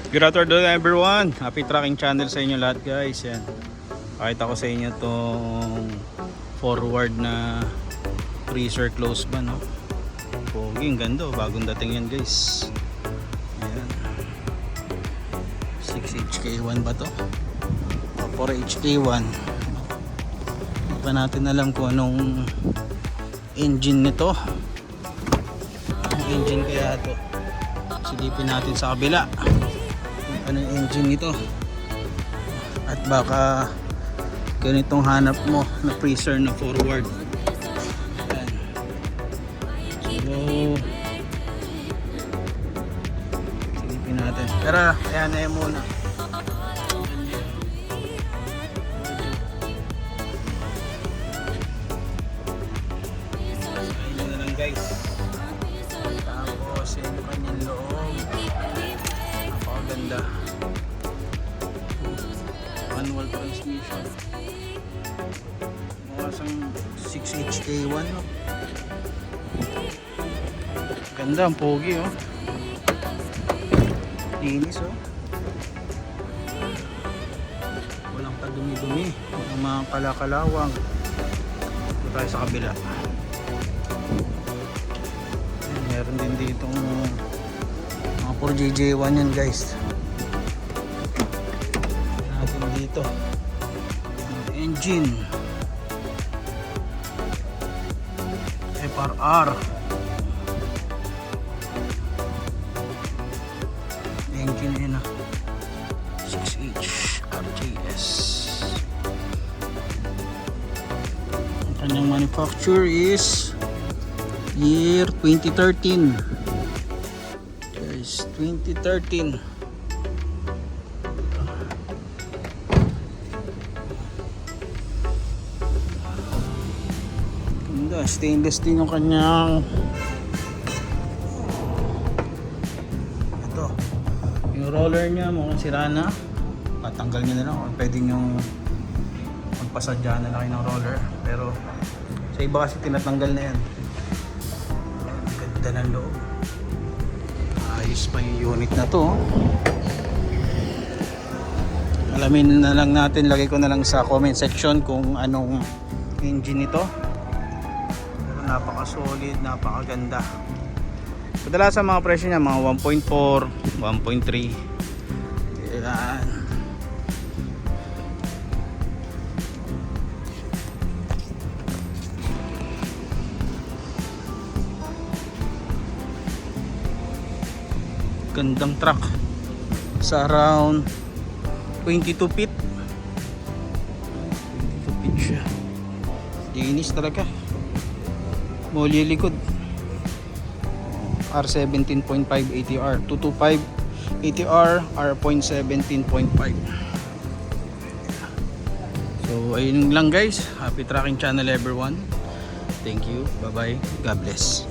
Good afternoon everyone. Happy tracking channel sa inyo lahat guys. Yan. Pakita ko sa inyo tong forward na freezer close ba no. Pogi, ganda. Bagong dating yan guys. Ayan. 6HK1 ba to? O 4HK1. Hindi pa natin alam kung anong engine nito. Ang engine kaya to. Silipin natin sa kabila. Ano yung engine nito at baka ganitong hanap mo na freezer na forward. Ayan. So silipin natin pero ayan na yan muna. Ayan na lang guys, tapos yung kanyang loob napakaganda. Manual transmission. Mukha 6HK1 no? Ganda, ang pogi oh. Linis oh. Walang kadumi-dumi, walang mga kalakalawang. Ito tayo sa kabila. Meron din ditong mga 4JJ1 yan guys. Dito engine FRR engine yun na 6H RJS. Ang kanyang manufacture is year 2013 guys, 2013. Stainless din yung kanyang ito, yung roller nya mukhang sira na, patanggal nyo na lang o pwede nyo magpasadya na lang ng roller, pero sa iba kasi tinatanggal na yan. Ganda ng loob, ayos pa yung unit na to. Alamin na lang natin, lagay ko na lang sa comment section kung anong engine ito. Napaka solid, napakaganda. Kadalasan mga presyo niya mga 1.4, 1.3. Yan. Gandang truck sa around 22 feet. 22 feet siya. Linis talaga. Molly likod R17.5 ATR 225 ATR R.17.5. So ayun lang guys, happy tracking channel everyone. Thank you, bye bye, God bless.